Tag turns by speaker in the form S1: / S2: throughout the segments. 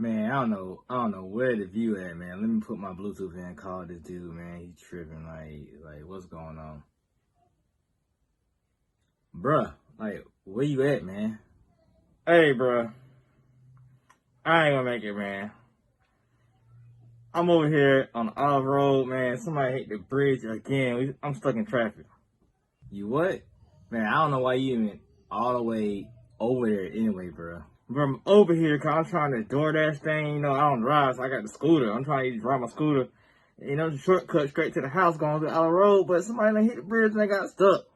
S1: Man, I don't know where the view at, man. Let me put my Bluetooth in and call this dude, man. He tripping, like what's going on? Bruh, like, where you at, man? Hey, bruh, I ain't gonna make it, man. I'm over here on the off road, man. Somebody hit the bridge again. I'm stuck in traffic. You what? Man, I don't know why you even all the way over there anyway, bruh. Bro, I'm over here because I'm trying to DoorDash thing. You know, I don't drive, so I got the scooter. I'm trying to drive my scooter. You know, the shortcut straight to the house going to the road, but somebody done hit the bridge and they got stuck.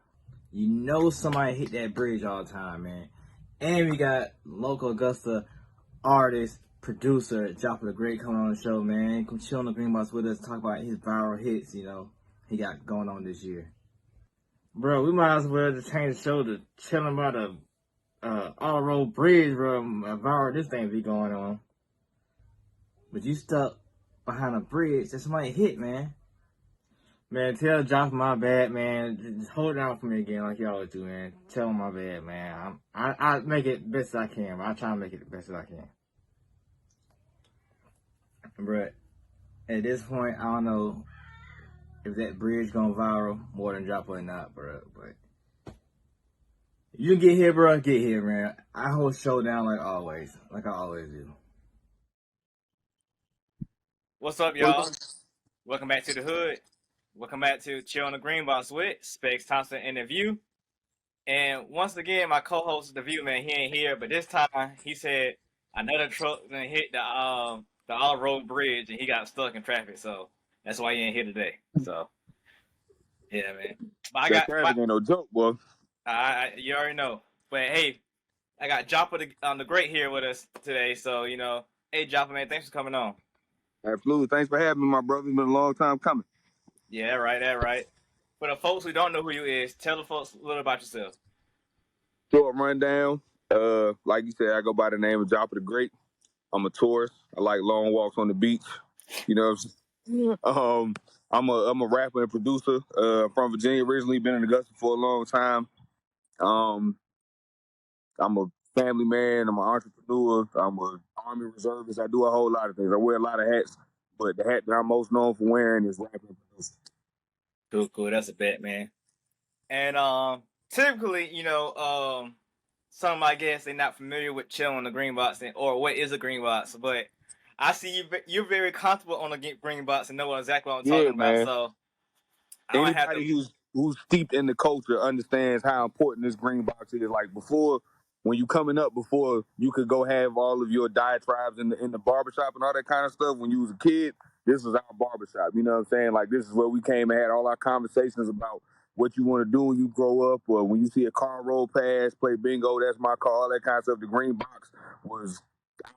S1: You know somebody hit that bridge all the time, man. And we got local Augusta artist, producer, Joppa Da Great coming on the show, man. Come chill on the green box with us, talk about his viral hits, you know, he got going on this year. Bro, we might as well just change the show to chilling by the all road bridge, bro. Viral this thing be going on. But you stuck behind a bridge that somebody hit, man. Man, tell Josh my bad, man. Just hold it down for me again like you always do, man. Tell him my bad, man. I make it best as I can, but I try to make it the best as I can. But at this point, I don't know if that bridge going viral more than Joppa or not, bro. But you get here, bro. Get here, man. I hold show down like I always do.
S2: What's up, y'all? Welcome back to the hood. Welcome back to Chill on the Green Box with Specks, Thompson, and The View. And once again, my co-host, The View, man, he ain't here, but this time he said another truck then hit the all road bridge and he got stuck in traffic. So that's why he ain't here today. So yeah, man. But
S3: That traffic ain't no joke, boy.
S2: you already know. But hey, I got Joppa the Great here with us today. So you know, hey Joppa, man, thanks for coming on.
S3: Absolutely. Thanks for having me, my brother. It's been a long time coming.
S2: Yeah, right, that right. For the folks who don't know who you is, tell the folks a little about yourself.
S3: Short rundown. Like you said, I go by the name of Joppa Da Great. I'm a tourist. I like long walks on the beach. You know what I'm saying? I'm a rapper and producer. From Virginia originally, been in Augusta for a long time. Um, I'm a family man. I'm an entrepreneur. I'm a army reservist. I do a whole lot of things. I wear a lot of hats, but the hat that I'm most known for wearing is rapping and producing.
S2: Cool. That's a bet, man. And typically, you know, some of my guests they're not familiar with chilling on the green box or what is a green box, but I see you're very comfortable on the green box and know exactly what I'm
S3: Yeah,
S2: talking about.
S3: man.
S2: So I don't have to.
S3: Anybody who's steeped in the culture understands how important this green box is. Like before, when you coming up, before you could go have all of your diatribes in the barbershop and all that kind of stuff. When you was a kid, this was our barbershop. You know what I'm saying? Like this is where we came and had all our conversations about what you want to do when you grow up, or when you see a car roll past, play bingo, that's my car, all that kind of stuff. The green box was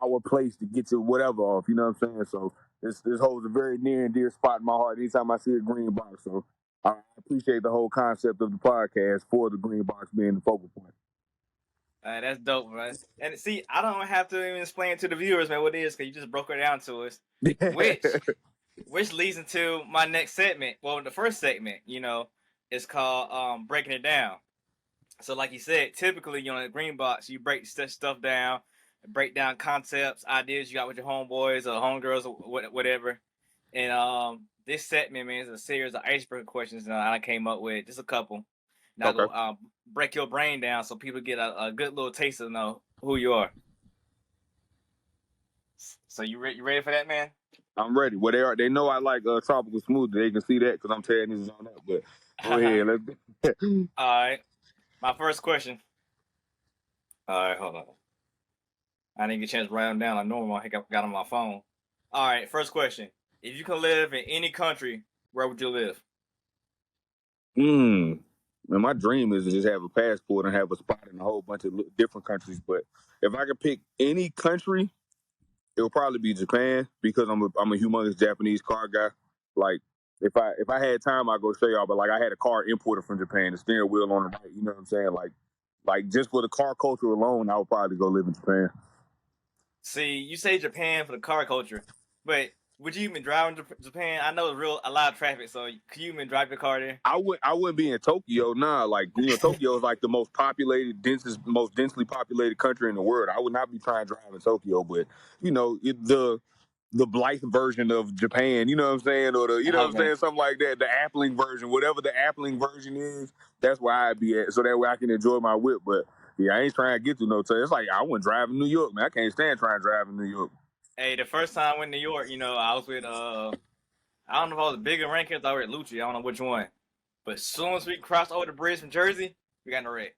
S3: our place to get to whatever off. You know what I'm saying? So this holds a very near and dear spot in my heart anytime I see a green box. So I appreciate the whole concept of the podcast for the green box being the focal point.
S2: That's dope, man. And see, I don't have to even explain to the viewers, man, what it is because you just broke it down to us. Which leads into my next segment. Well, the first segment, you know, is called breaking it down. So, like you said, typically, you know, in the green box, you break stuff down, break down concepts, ideas you got with your homeboys or homegirls or whatever. And this segment, man, is a series of icebreaker questions that I came up with, just a couple. Now,
S3: Okay.
S2: go break your brain down so people get a good little taste of know who you are. So, you ready for that, man?
S3: I'm ready. Well, they know I like tropical smoothie. They can see that because I'm tearing this on up. But go ahead. Let's.
S2: All right. My first question. All right, hold on. I didn't get a chance to write them down like normal. I got on my phone. All right, first question. If you could live in any country, where would you live?
S3: Man, my dream is to just have a passport and have a spot in a whole bunch of different countries. But if I could pick any country, it would probably be Japan because I'm a humongous Japanese car guy. Like if I had time, I'd go show y'all. But like I had a car imported from Japan, the steering wheel on the right. You know what I'm saying? Like just for the car culture alone, I would probably go live in Japan.
S2: See, you say Japan for the car culture, but would you even drive in Japan? I know it's a lot of traffic, so could you even drive your car there?
S3: I wouldn't be in Tokyo. Nah, like Tokyo is like the most most densely populated country in the world. I would not be trying to drive in Tokyo, but the Blythe version of Japan, you know what I'm saying, or
S2: Okay.
S3: something like that. The Appling version, whatever the Appling version is, that's where I'd be at, so that way I can enjoy my whip. But yeah, I ain't trying to get to no Tokyo. It's like I wouldn't drive in New York, man. I can't stand trying to drive in New York.
S2: Hey, the first time I went to New York, I was with I don't know if I was bigger rankings or at Lucci. I don't know which one. But as soon as we crossed over the bridge from Jersey, we got in a wreck.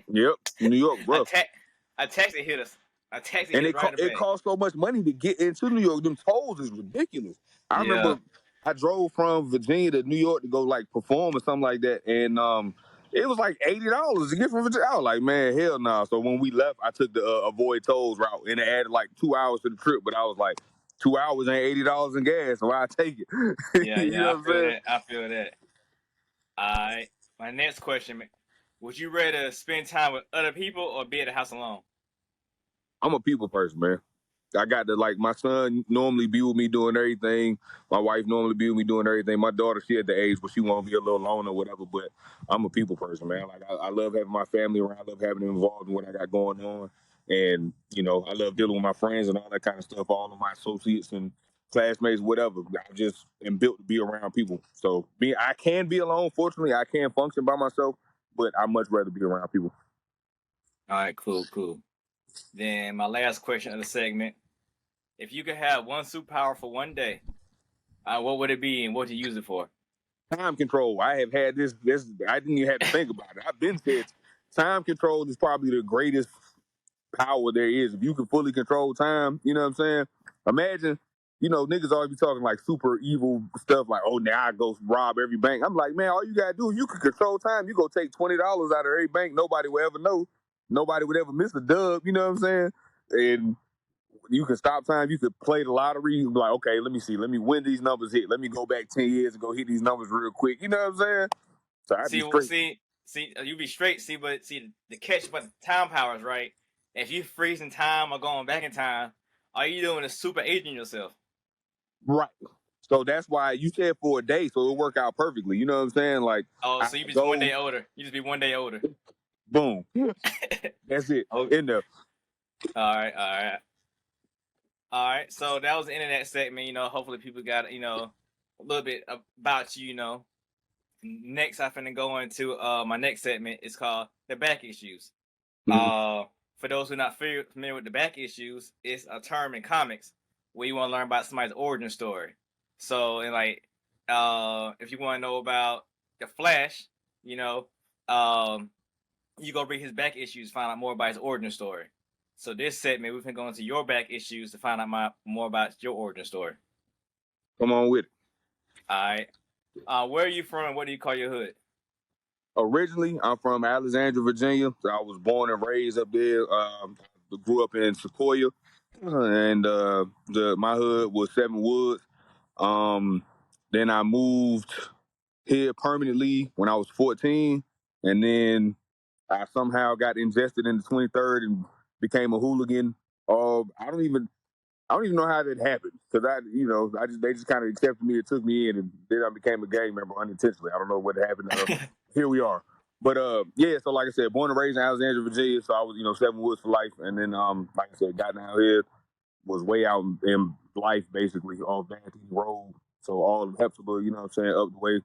S3: Yep, New York, bro.
S2: A taxi hit us. A taxi
S3: And
S2: hit us right in the
S3: it
S2: back.
S3: costs so much money to get into New York. Them tolls is ridiculous. I
S2: Yeah.
S3: remember I drove from Virginia to New York to go like perform or something like that, and it was like $80 to get from Virginia. I was like, man, hell no. Nah. So when we left, I took the avoid tolls route, and it added like 2 hours to the trip. But I was like, 2 hours ain't $80 in gas, so I take it.
S2: Yeah,
S3: You know
S2: I
S3: what I'm
S2: feel
S3: saying?
S2: that. I feel that. Alright. My next question, man. Would you rather spend time with other people or be at the house alone?
S3: I'm a people person, man. I got to, like, my son normally be with me doing everything. My wife normally be with me doing everything. My daughter, she at the age where she want to be a little alone or whatever, but I'm a people person, man. Like, I love having my family around. I love having them involved in what I got going on. And, I love dealing with my friends and all that kind of stuff, all of my associates and classmates, whatever. I just am built to be around people. So I can be alone. Fortunately, I can function by myself, but I much rather be around people.
S2: Alright, cool. Then my last question of the segment. If you could have one superpower for one day, what would it be and what would you use it for?
S3: Time control. I have had this. I didn't even have to think about it. I've been said time control is probably the greatest power there is. If you can fully control time, you know what I'm saying? Imagine, niggas always be talking like super evil stuff like, oh, now I go rob every bank. I'm like, man, all you gotta do, you can control time. You go take $20 out of every bank. Nobody will ever know. Nobody would ever miss a dub. You know what I'm saying? And you can stop time. You could play the lottery. You can be like, okay, let me see. Let me win these numbers hit. Let me go back 10 years and go hit these numbers real quick. You know what I'm saying? So I'd be straight.
S2: You be straight. The catch about the time powers, right? If you freezing time or going back in time, all you doing is super aging yourself.
S3: Right. So that's why you said for a day, so it'll work out perfectly. You know what I'm saying? Like,
S2: so you be just 1 day older. You just be 1 day older.
S3: Boom. That's it.
S2: Okay.
S3: In there.
S2: All right. So that was the internet segment. Hopefully people got a little bit about you. Next, I'm finna go into my next segment. It's called the back issues.
S3: Mm-hmm.
S2: For those who are not familiar with the back issues, it's a term in comics where you want to learn about somebody's origin story. So, if you want to know about the Flash, you go read his back issues, find out more about his origin story. So this segment, we're gonna go into your back issues to find out more about your origin story.
S3: Come on with it.
S2: All right. Where are you from and what do you call your hood?
S3: Originally, I'm from Alexandria, Virginia. So I was born and raised up there. Grew up in Sequoia, and my hood was Seven Woods. Then I moved here permanently when I was 14, and then I somehow got ingested in the 23rd and became a hooligan. I don't even know how that happened because they just kind of accepted me and took me in, and then I became a gang member unintentionally. I don't know what happened. Here we are. But yeah. So like I said, born and raised in Alexandria, Virginia. So I was Seven Woods for life, and then like I said, got down here, was way out in life basically off Vanity Road. So all of Hepzibah, up the way,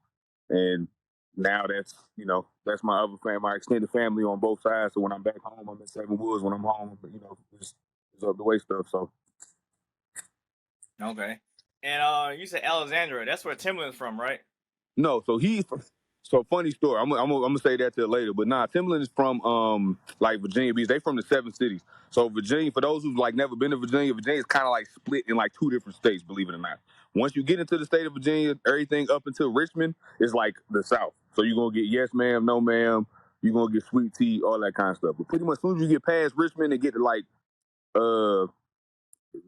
S3: and now that's my other family, my extended family on both sides. So when I'm back home, I'm in Seven Woods. When I'm home, it's up the way stuff. So.
S2: Okay. And you said Alexandria. That's where Timbaland's from, right?
S3: No, so funny story. I'm gonna say that to you later. But nah, Timbaland is from like Virginia Beach. They from the 7 cities. So Virginia, for those who've like never been to Virginia is kind of like split in like 2 different states, believe it or not. Once you get into the state of Virginia, everything up until Richmond is like the South. So you're gonna get yes ma'am, no ma'am, you're gonna get sweet tea, all that kind of stuff. But pretty much as soon as you get past Richmond and get to like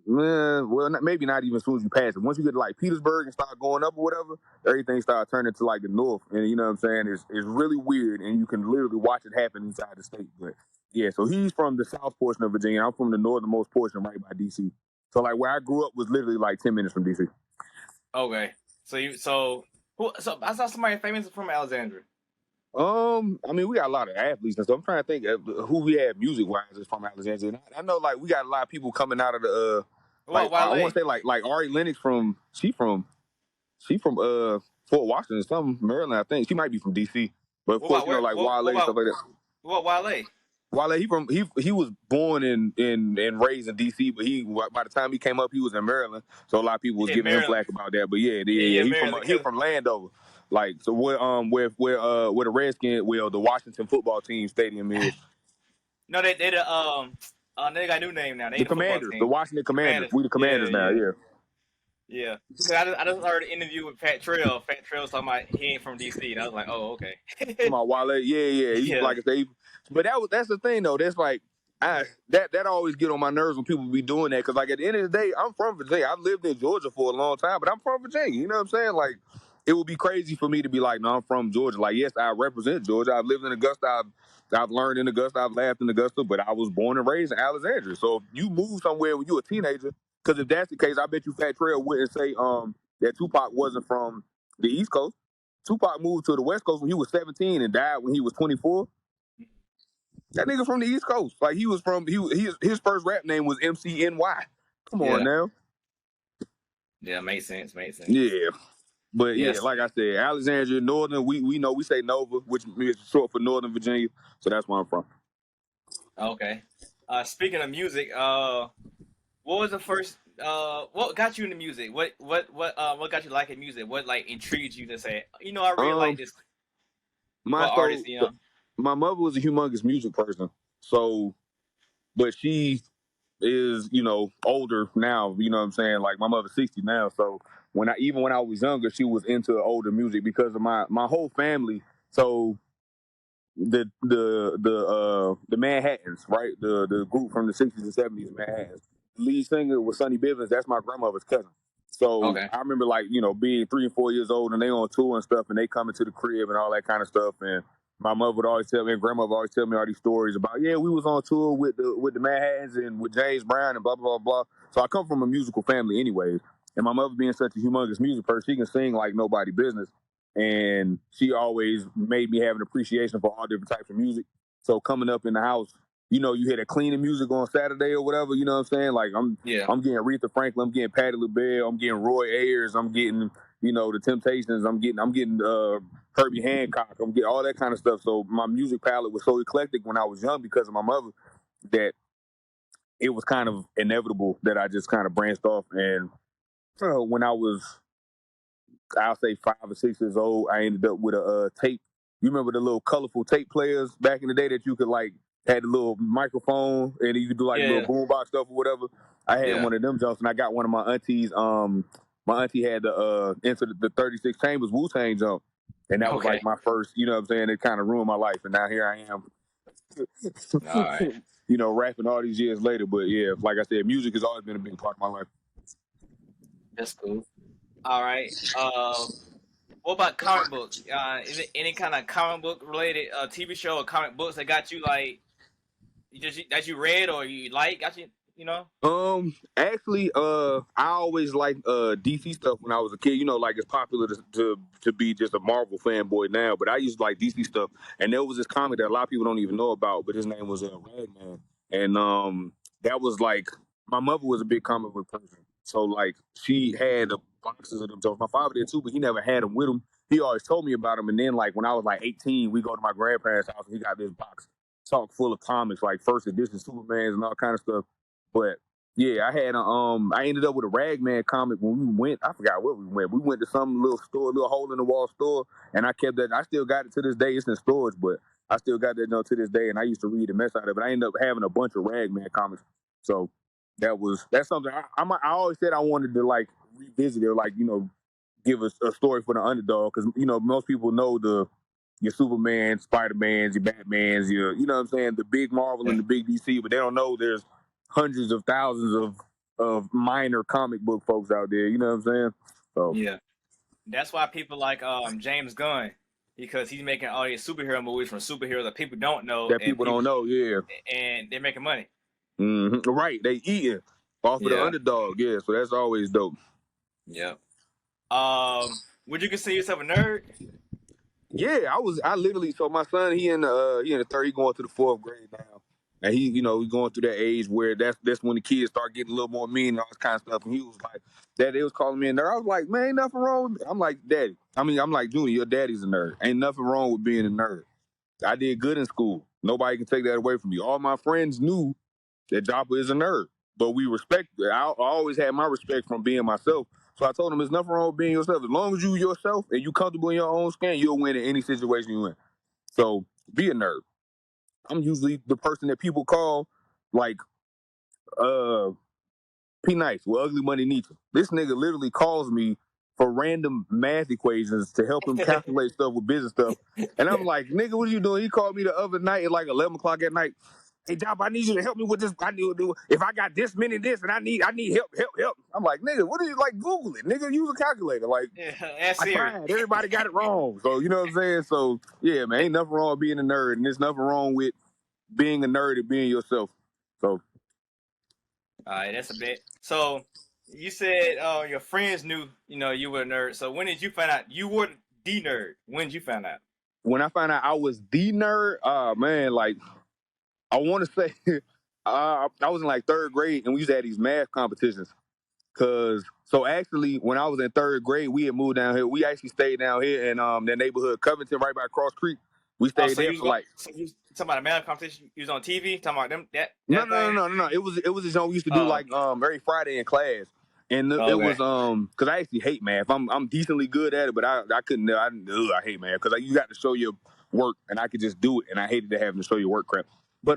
S3: maybe not even as soon as you pass it. Once you get to like Petersburg and start going up or whatever, everything starts turning to like the north. And you know what I'm saying? It's really weird, and you can literally watch it happen inside the state. But yeah, so he's from the south portion of Virginia. I'm from the northernmost portion, right by DC. So like where I grew up was literally like 10 minutes from DC.
S2: Okay. So I saw somebody famous from Alexandria.
S3: I mean, we got a lot of athletes and stuff. I'm trying to think of who we have music wise is from Alexandria. I know like we got a lot of people coming out of the like I want to say like Ari Lennox she from Fort Washington, something Maryland, I think. She might be from DC, but of course like Wale and stuff like that.
S2: What Wale?
S3: Wale, he was born and raised in DC, but by the time he came up, he was in Maryland. So a lot of people was giving him flack about that. But yeah, he from Landover. Like so, where the Redskins, the Washington football team stadium is.
S2: No, they got a new name now.
S3: The Commanders, the Washington Commanders. We the Commanders now. Yeah.
S2: Yeah, I just heard an interview with Pat Trail. Pat Trail was talking about he ain't from DC, and I was like, oh, okay.
S3: Come on, Wale. Yeah. Like I say, but that's the thing though. That's like that always get on my nerves when people be doing that, because like at the end of the day, I'm from Virginia. I've lived in Georgia for a long time, but I'm from Virginia. You know what I'm saying? Like it would be crazy for me to be like, no, I'm from Georgia. Like yes, I represent Georgia. I've lived in Augusta. I've learned in Augusta. I've laughed in Augusta, but I was born and raised in Alexandria. So if you move somewhere when you're a teenager. Because if that's the case, I bet you Fat Trail wouldn't say that Tupac wasn't from the East Coast. Tupac moved to the West Coast when he was 17 and died when he was 24. That nigga from the East Coast. Like his first rap name was MCNY. Come on now.
S2: Yeah, makes sense.
S3: Yeah. But yeah, like I said, Alexandria, Northern, we know we say Nova, which is short for Northern Virginia. So that's where I'm from.
S2: Okay. Speaking of music, what was the first? What got you into music? What got you liking music? What like intrigued you to say, you know, I really like this? Artist, you know?
S3: My mother was a humongous music person, so, but she is, you know, older now. You know what I'm saying? Like my mother's 60 now, so when I was younger, she was into older music because of my whole family. So the Manhattans, right? The group from the 60s and 70s, Manhattans. The lead singer was Sonny Bivens. That's my grandmother's cousin. So I remember like, you know, being 3 and 4 years old and they on tour and stuff and they coming to the crib and all that kind of stuff. And my mother would always tell me, and grandmother would always tell me all these stories about, yeah, we was on tour with the Manhattans and with James Brown and blah, blah, blah, blah. So I come from a musical family anyways. And my mother being such a humongous music person, she can sing like nobody business. And she always made me have an appreciation for all different types of music. So coming up in the house, you know, you hear that cleaning music on Saturday or whatever, you know what I'm saying? Like I'm getting Aretha Franklin, I'm getting Patti LaBelle, I'm getting Roy Ayers, I'm getting, you know, the Temptations, I'm getting Herbie Hancock, I'm getting all that kind of stuff. So my music palette was so eclectic when I was young because of my mother that it was kind of inevitable that I just kind of branched off. And when I was, I'll say 5 or 6 years old, I ended up with a tape. You remember the little colorful tape players back in the day that you could like had a little microphone and you could do like little boombox stuff or whatever. I had one of them jumps and I got one of my aunties. My auntie had the Into the 36 Chambers Wu-Tang jump, and that was like my first. You know what I'm saying? It kind of ruined my life, and now here I am.
S2: All right.
S3: You know, rapping all these years later, but yeah, like I said, music has always been a big part of my life.
S2: That's cool. All right. What about comic books? Is it any kind of comic book related TV show or comic books that got you like that you read or you like got you? You know?
S3: Actually, I always liked DC stuff when I was a kid. You know, like it's popular to be just a Marvel fanboy now, but I used to like DC stuff. And there was this comic that a lot of people don't even know about, but his name was Ragman. And that was like, my mother was a big comic book person. So like she had boxes of them. So my father did too, but he never had them with him. He always told me about them. And then like when I was like 18, we go to my grandparents' house and he got this box chock full of comics, like first edition Supermans and all kind of stuff. But yeah, I had I ended up with a Ragman comic when we went. I forgot where we went. We went to some little store, little hole in the wall store, and I kept that. I still got it to this day. It's in storage, but I still got that note to this day. And I used to read the mess out of it. I ended up having a bunch of Ragman comics. So that's something I always said I wanted to like revisit it, like, you know, give us a story for the underdog, because you know most people know your Superman, Spider-Mans, your Batmans, you know what I'm saying, the big Marvel and the big DC, but they don't know there's hundreds of thousands of minor comic book folks out there. You know what I'm saying? So
S2: yeah, that's why people like James Gunn, because he's making all these superhero movies from superheroes that people don't know.
S3: That people don't know, yeah.
S2: And they're making money.
S3: Mm-hmm. Right, they eating. off of the
S2: Yeah.
S3: underdog. Yeah, so that's always dope.
S2: Yeah. Would you consider yourself a nerd?
S3: Yeah, I literally, so my son, he in the third, he going to the fourth grade now. And he, you know, he's going through that age where that's when the kids start getting a little more mean and all this kind of stuff. And he was like, Dad, they was calling me a nerd. I was like, man, ain't nothing wrong with me. I'm like, Daddy. I'm like, Junior, your daddy's a nerd. Ain't nothing wrong with being a nerd. I did good in school. Nobody can take that away from me. All my friends knew that Joppa is a nerd. But we respect it. I always had my respect from being myself. So I told him there's nothing wrong with being yourself. As long as you yourself and you comfortable in your own skin, you'll win in any situation you in. So be a nerd. I'm usually the person that people call like P Nice with Ugly Money Nietzsche. This nigga literally calls me for random math equations to help him calculate stuff with business stuff. And I'm like, nigga, what are you doing? He called me the other night at like 11 o'clock at night. Hey, Job, I need you to help me with this. I need to do if I got this many this and I need help. I'm like, nigga, what are you like? Google it, nigga. Use a calculator. Like,
S2: Yeah, that's
S3: I
S2: serious.
S3: tried. Everybody got it wrong. So you know what I'm saying? So yeah, man, ain't nothing wrong with being a nerd, and there's nothing wrong with being a nerd and being yourself. So
S2: All right, that's a bit. So you said your friends knew, you were a nerd. So when did you find out you were the nerd? When did you find out?
S3: when I found out I was the nerd, man, like I want to say, I was in like third grade, and we used to have these math competitions. So actually, when I was in third grade, we had moved down here. We actually stayed down here in that neighborhood, Covington, right by Cross Creek. We
S2: Oh,
S3: stayed
S2: so
S3: there
S2: you was
S3: for
S2: going,
S3: like
S2: so you was talking about a math competition? You was on TV talking about them that
S3: no,
S2: thing?
S3: no. It was a zone we used to do
S2: Oh,
S3: like every Friday in class, and it
S2: okay.
S3: was because I actually hate math. I'm decently good at it, but I couldn't. I hate math because you got to show your work, and I could just do it, and I hated to having to show your work crap. But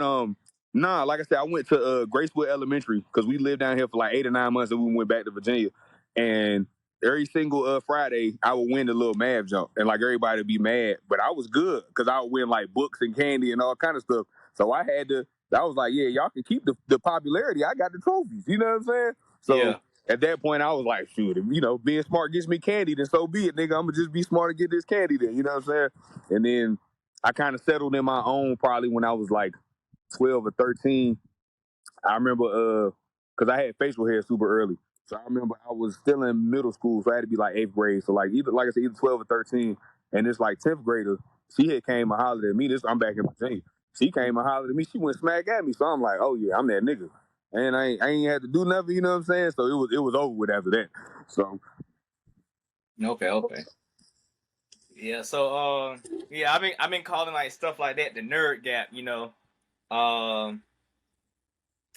S3: nah, like I said, I went to Gracewood Elementary because we lived down here for like 8 or 9 months, and we went back to Virginia, and every single Friday I would win the little math jump, and like everybody would be mad, but I was good because I would win like books and candy and all kind of stuff. So I had to. I was like, yeah, y'all can keep the popularity. I got the trophies. You know what I'm saying? So
S2: Yeah.
S3: at that point, I was like, shoot, if, being smart gets me candy, then so be it, nigga. I'm going to just be smart and get this candy then. You know what I'm saying? And then I kind of settled in my own probably when I was like 12 or 13. I remember, because I had facial hair super early. So I remember I was still in middle school, so I had to be like 8th grade. So like I said, either 12 or 13. And this like 10th grader, she had came and hollered at me. I'm back in Virginia. She came and hollered at me. She went smack at me. So I'm like, oh yeah, I'm that nigga. And I ain't had to do nothing, you know what I'm saying? So it was over with after that. So
S2: Okay. Yeah. So yeah, I've been calling like stuff like that the nerd gap.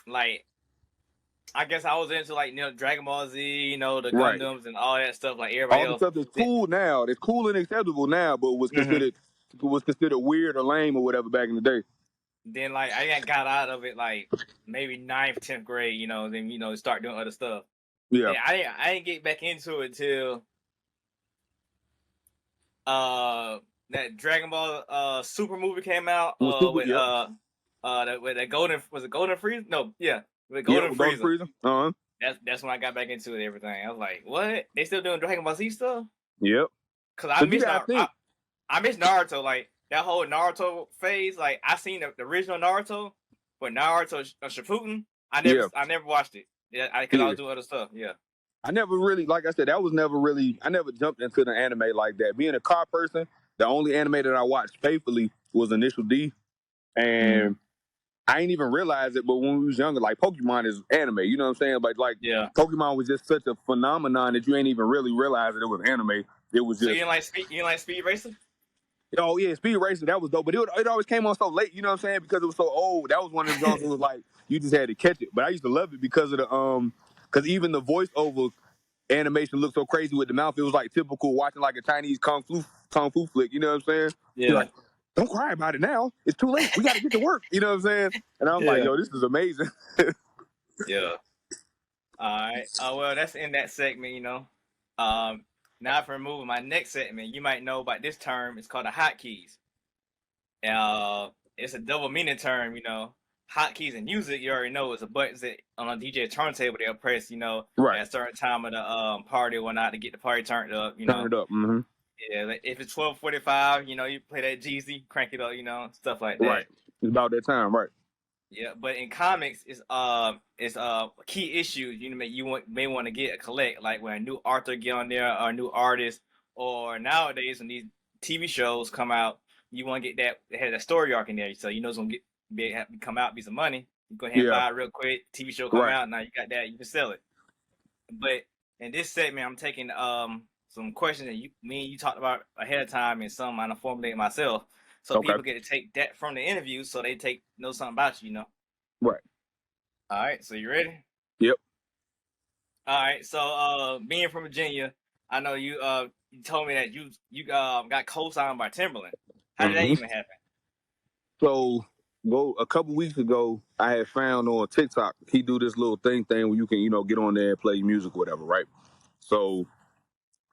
S2: Like I guess I was into like Dragon Ball Z, the
S3: right.
S2: Gundams and all that stuff like everybody
S3: All the
S2: else.
S3: stuff that's cool now, that's cool and acceptable now, but was considered weird or lame or whatever back in the day.
S2: Then like I got out of it like maybe 9th, 10th grade, then start doing other stuff.
S3: Yeah.
S2: And I didn't get back into it till that Dragon Ball Super movie came out with that Golden, was it Golden Frieza? No, yeah, with Golden Frieza.
S3: Uh-huh.
S2: That's when I got back into it. Everything I was like, what? They still doing Dragon Ball Z stuff?
S3: Yep.
S2: Cause I miss Naruto. Like that whole Naruto phase. Like I seen the original Naruto, but Naruto Shippuden, I never watched it. Yeah, because I was doing other stuff. Yeah.
S3: I never really, like I said, I never jumped into the anime like that. Being a car person, the only anime that I watched faithfully was Initial D. And I ain't even realize it, but when we was younger, like Pokemon is anime, you know what I'm saying? Like
S2: yeah.
S3: Pokemon was just such a phenomenon that you ain't even really realize that it was anime. It was just.
S2: So you didn't like Speed Racer?
S3: Oh yeah, Speed Racer, that was dope. But it always came on so late, you know what I'm saying? Because it was so old. That was one of the songs that was like, you just had to catch it. But I used to love it because of because even the voiceover animation looked so crazy with the mouth. It was like typical watching like a Chinese kung fu flick. You know what I'm saying?
S2: Yeah.
S3: Like, don't cry about it now. It's too late. We got to get to work. You know what I'm saying? And I'm like, yo, this is amazing.
S2: Yeah. All right. Well, that's in that segment. Now for moving my next segment, you might know about this term. It's called the hotkeys. It's a double meaning term. Hotkeys in music, you already know, is a buttons that on a DJ turntable they'll press,
S3: right.
S2: at a certain time of the party or whatnot to get the party turned up,
S3: Turn it up. Mm-hmm.
S2: Yeah, like if it's 12:45, you play that Jeezy, crank it up, stuff like that.
S3: Right. It's about that time, right.
S2: Yeah, but in comics, it's key issues may want to get a collect, like when a new author get on there or a new artist, or nowadays when these TV shows come out, you want to get that had a story arc in there, so you know it's gonna come out, be some money. You go ahead and
S3: Yeah,
S2: buy it real quick. TV show come
S3: right.
S2: out, now you got that, you can sell it. But in this segment, I'm taking some questions that me and you talked about ahead of time, and some I formulated myself, so
S3: Okay.
S2: people get to take that from the interview, so they know something about you, you know.
S3: Right.
S2: All right, so you ready?
S3: Yep.
S2: All right, so being from Virginia, I know you told me that you got co-signed by Timbaland. How did that
S3: hmm
S2: even happen?
S3: So a couple weeks ago, I had found on TikTok he do this little thing where you can get on there and play music or whatever, right? So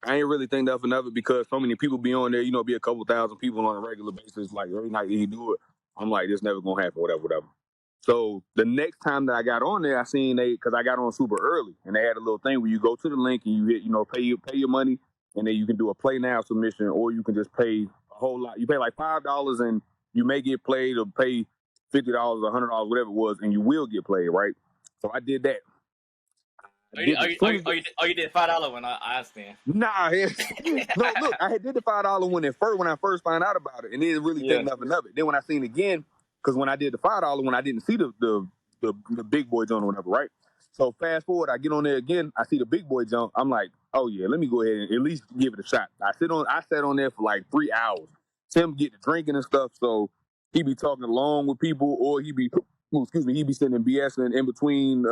S3: I ain't really think nothing of it because so many people be on there, be a couple thousand people on a regular basis, like every night that he do it. I'm like, this never gonna happen, whatever. So the next time that I got on there, I seen because I got on super early, and they had a little thing where you go to the link and you hit, pay your money, and then you can do a play now submission, or you can just pay a whole lot. You pay like $5, and you may get played, or pay $50, $100, whatever it was, and you will get played, right? So I did that. I did as soon as
S2: You did $5 when I asked then?
S3: Nah, no. Look, I had did the $5 when I first found out about it, and didn't really think nothing of it. Then when I seen it again, because when I did the $5, when I didn't see the big boy jump or whatever, right? So fast forward, I get on there again, I see the big boy jump. I'm like, oh yeah, let me go ahead and at least give it a shot. I sat on there for like 3 hours. Tim get to drinking and stuff, so he be talking along with people, or he be sitting in BSing in between,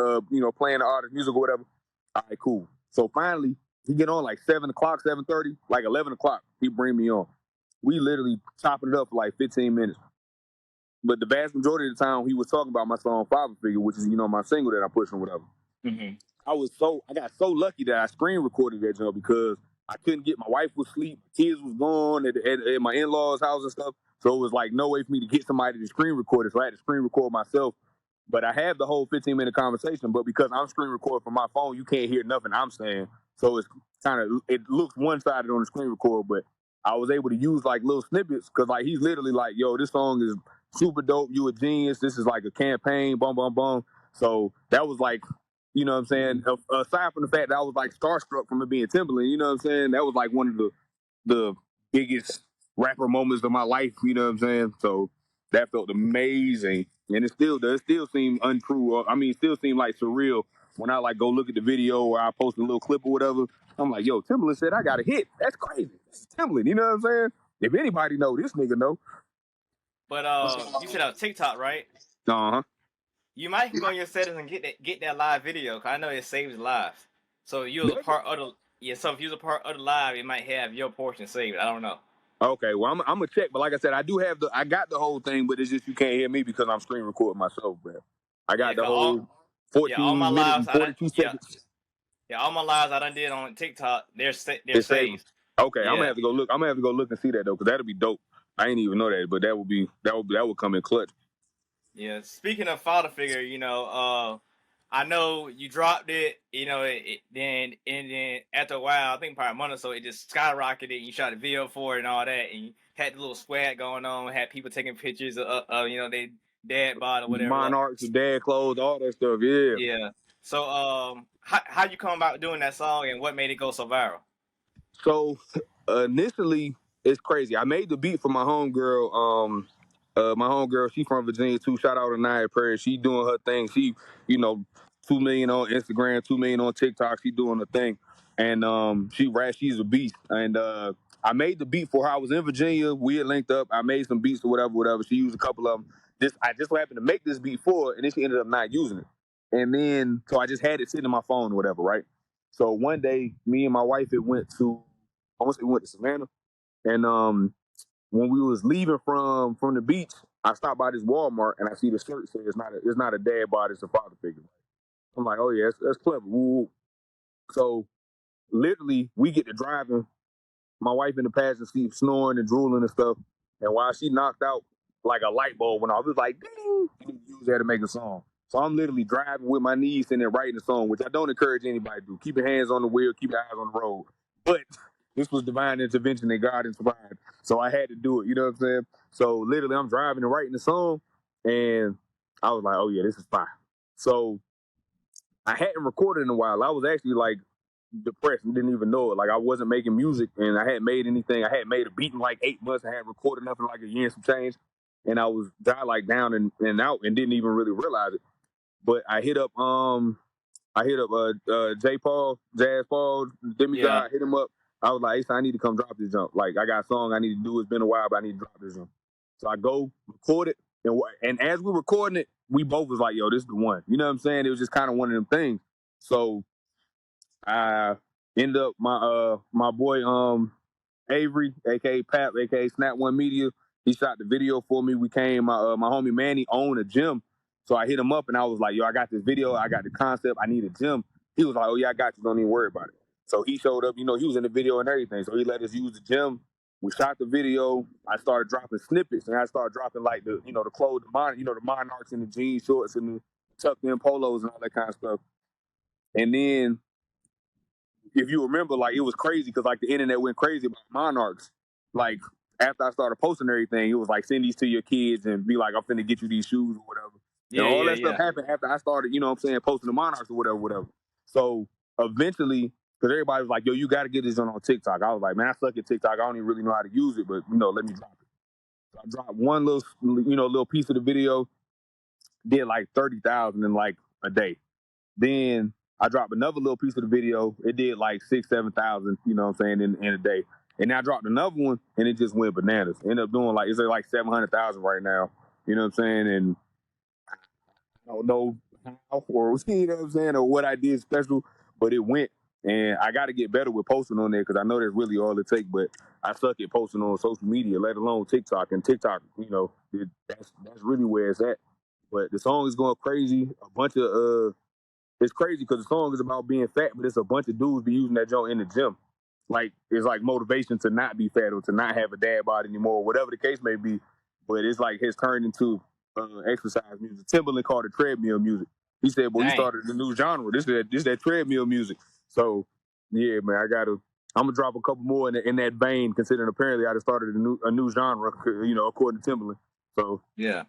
S3: playing the artist music or whatever. All right, cool. So finally, he get on like 7 o'clock, 7:30, like 11 o'clock. He bring me on. We literally chopping it up for like 15 minutes. But the vast majority of the time, he was talking about my song Father Figure, which is my single that I'm pushing, whatever.
S2: Mm-hmm.
S3: I got so lucky that I screen recorded that job because I couldn't get, my wife was asleep, kids was gone at my in-laws' house and stuff. So it was like no way for me to get somebody to screen record it. So I had to screen record myself. But I had the whole 15-minute conversation. But because I'm screen recording from my phone, you can't hear nothing I'm saying. So it looks one-sided on the screen record. But I was able to use like little snippets because like he's literally like, yo, this song is super dope. You a genius. This is like a campaign. Bum bum bum. So that was like, you know what I'm saying? Aside from the fact that I was like starstruck from it being Timbaland, you know what I'm saying? That was like one of the biggest rapper moments of my life, you know what I'm saying? So that felt amazing. And it still does. It still seem untrue. It still seem like surreal when I like go look at the video or I post a little clip or whatever. I'm like, yo, Timbaland said I got a hit. That's crazy. This is Timbaland, you know what I'm saying? If anybody know, this nigga know.
S2: But you said on TikTok, right?
S3: Uh-huh.
S2: You might can go in your settings and get that live video, cause I know it saves live. So you was a part of the So if you was a part of the live, it might have your portion saved. I don't know.
S3: Okay, well, I'm gonna check, but like I said, I got the whole thing, but it's just you can't hear me because I'm screen recording myself, man. I got the whole 14
S2: all my
S3: minutes
S2: lives,
S3: and 42 seconds.
S2: All my lives I done did on TikTok, they're
S3: It's
S2: saved.
S3: Okay,
S2: Yeah.
S3: I'm gonna have to go look. I'm gonna have to go look and see that though, because that'll be dope. I ain't even know that, but that would come in clutch.
S2: Yeah. Speaking of father figure, I know you dropped it, then after a while, I think probably a month or so, it just skyrocketed. You shot a video for it and all that, and you had the little swag going on, had people taking pictures of they dad bod or whatever.
S3: Monarchs, dad clothes, all that stuff. Yeah.
S2: Yeah. So how you come about doing that song and what made it go so viral?
S3: So initially, it's crazy. I made the beat for my homegirl. My homegirl, she from Virginia too. Shout out to Nia Prairie. She doing her thing. She, 2 million on Instagram, 2 million on TikTok. She doing her thing, and she's a beast. And I made the beat for her. I was in Virginia. We had linked up. I made some beats or whatever. She used a couple of them. I just happened to make this beat for her, and then she ended up not using it. And then so I just had it sitting in my phone or whatever, right? So one day, me and my wife went to Savannah, and when we was leaving from the beach, I stopped by this Walmart and I see the shirt says it's not a dad bod, it's a father figure. I'm like, oh yeah, that's clever. Woo. So literally, we get to driving. My wife in the passenger seat snoring and drooling and stuff, and while she knocked out, like a light bulb went off. It was like, ding! You need to use that to make a song. So I'm literally driving with my knees and then writing the song, which I don't encourage anybody to do. Keep your hands on the wheel, keep your eyes on the road. But this was divine intervention that God inspired. So I had to do it, you know what I'm saying? So literally I'm driving and writing the song, and I was like, oh yeah, this is fire. So I hadn't recorded in a while. I was actually like depressed and didn't even know it. Like I wasn't making music and I hadn't made anything. I hadn't made a beat in like 8 months. I hadn't recorded nothing like a year and some change. And I was down and out and didn't even really realize it. But I hit up J. Paul, Jazz Paul, Demigod, hit him up. I was like, Ace, I need to come drop this jump. Like I got a song I need to do. It's been a while, but I need to drop this jump. So I go record it, and as we're recording it, we both was like, yo, this is the one. You know what I'm saying? It was just kind of one of them things. So I end up my boy Avery, aka Pap, aka Snap One Media. He shot the video for me. We came. My homie Manny owned a gym, so I hit him up and I was like, "Yo, I got this video. I got the concept. I need a gym." He was like, "Oh yeah, I got you. Don't even worry about it." So he showed up. You know, he was in the video and everything. So he let us use the gym. We shot the video. I started dropping snippets, and I started dropping like the clothes, the monarchs and the jean shorts and the tucked in polos and all that kind of stuff. And then, if you remember, like it was crazy because like the internet went crazy about monarchs. Like after I started posting everything, it was like send these to your kids and be like, I'm finna get you these shoes or whatever.
S2: Yeah,
S3: and all that stuff happened after I started, posting the monarchs or whatever. So eventually, because everybody was like, yo, you got to get this on TikTok. I was like, man, I suck at TikTok. I don't even really know how to use it, but let me drop it. So I dropped one little piece of the video, did like 30,000 in like a day. Then I dropped another little piece of the video. It did like 6,000-7,000, you know what I'm saying, in a day. And then I dropped another one, and it just went bananas. Ended up doing like 700,000 right now. You know what I'm saying? And I don't know how or you know what I'm saying or what I did special, but it went. And I got to get better with posting on there because I know that's really all it takes. But I suck at posting on social media, let alone TikTok. And TikTok, that's really where it's at. But the song is going crazy. A bunch of it's crazy because the song is about being fat, but it's a bunch of dudes be using that joint in the gym. Like, it's like motivation to not be fat or to not have a dad bod anymore, whatever the case may be. But it's like it's turned into exercise music. Timbaland called it treadmill music. He said, boy, he started a new genre. This is that treadmill music. So, yeah, man, I'm going to drop a couple more in that vein, considering apparently I just started a new genre, according to Timbaland. So,
S2: yeah.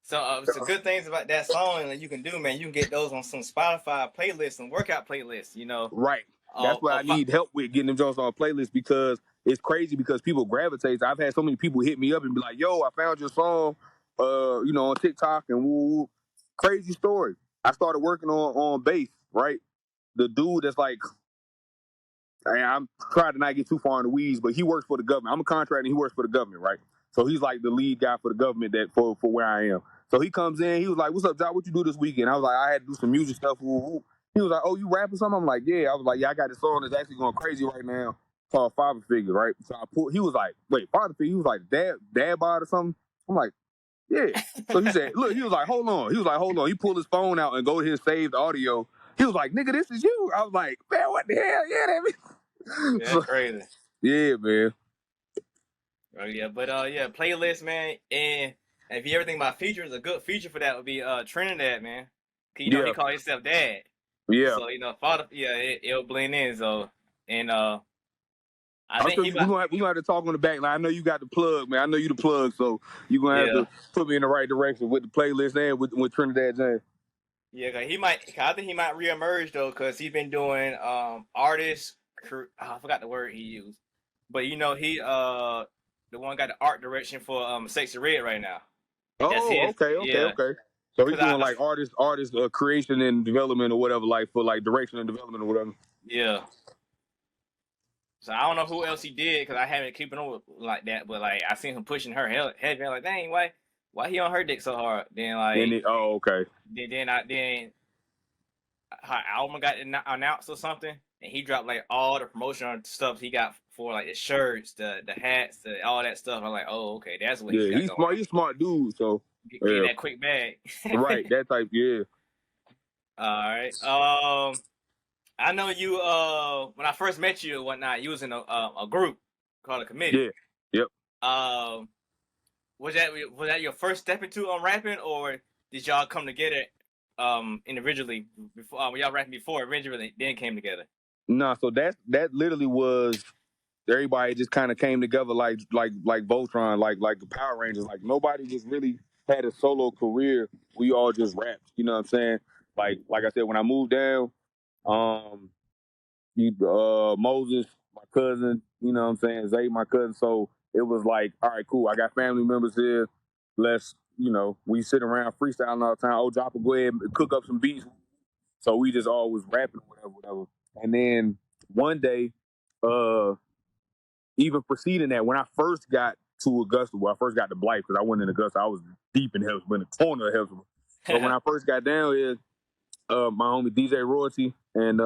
S2: So, some good things about that song that you can do, man. You can get those on some Spotify playlists and workout playlists,
S3: Right. That's what I need help with, getting them joints on a playlist, because it's crazy because people gravitate. I've had so many people hit me up and be like, yo, I found your song, on TikTok and woo. Crazy story. I started working on bass, right? The dude that's like, I'm trying to not get too far in the weeds, but he works for the government. I'm a contractor and he works for the government, right? So he's like the lead guy for the government for where I am. So he comes in, he was like, what's up, Job? What you do this weekend? I was like, I had to do some music stuff. Woo. He was like, oh, you rapping something? I'm like, yeah. I was like, yeah, I got this song that's actually going crazy right now called Father Figure, right? So he was like, wait, Father Figure? He was like, dad bod or something? I'm like, yeah. So he said, look, he was like, hold on. He pulled his phone out and go to his saved audio. He was like, nigga, this is you. I was like, man, what the hell? Yeah, that means...
S2: That's crazy.
S3: Yeah, man.
S2: Oh, yeah. But, playlist, man. And if you ever think about features, a good feature for that would be Trinidad, man. He called himself Dad.
S3: Yeah.
S2: So, father, it'll blend in. So, and I think
S3: we're gonna have to talk on the back line. I know you got the plug, man. I know you the plug, so you're gonna have to put me in the right direction with the playlist and with Trinidad James.
S2: Yeah, cause I think he might reemerge though, cause he's been doing artist. I forgot the word he used, but he the one got the art direction for Sexy Red right now.
S3: Oh, okay. So he's doing like artist creation and development or whatever, like for like direction and development or whatever.
S2: Yeah. So I don't know who else he did because I haven't keeping up like that, but like I seen him pushing her head, like, dang, why he on her dick so hard? Then like,
S3: okay.
S2: Then her album got announced or something, and he dropped like all the promotional stuff he got for like the shirts, the hats, all that stuff. I'm like, oh, okay, that's what.
S3: Yeah, he's smart. He's a smart dude. So
S2: get that quick bag.
S3: Right, that type. Yeah.
S2: All right. I know you. When I first met you and whatnot, you was in a group called a committee.
S3: Yeah.
S2: Yep. Was that your first step into rapping, or did y'all come together individually before? Y'all rapping before originally, then came together?
S3: No, so that literally was everybody just kind of came together like Voltron, like the Power Rangers. Like nobody was really had a solo career. We all just rapped. You know what I'm saying? Like I said, when I moved down, Moses, my cousin, you know what I'm saying, Zay, my cousin. So it was like, all right, cool. I got family members here. Let's, we sit around freestyling all the time. Oh, Joppa, go ahead and cook up some beats. So we just always rapping, whatever. And then one day, even preceding that, when I first got to Augusta, I first got to Blythe, because I went in Augusta, I was deep in Hillsborough, in the corner of Hillsborough. But when I first got down here, my homie DJ Royalty and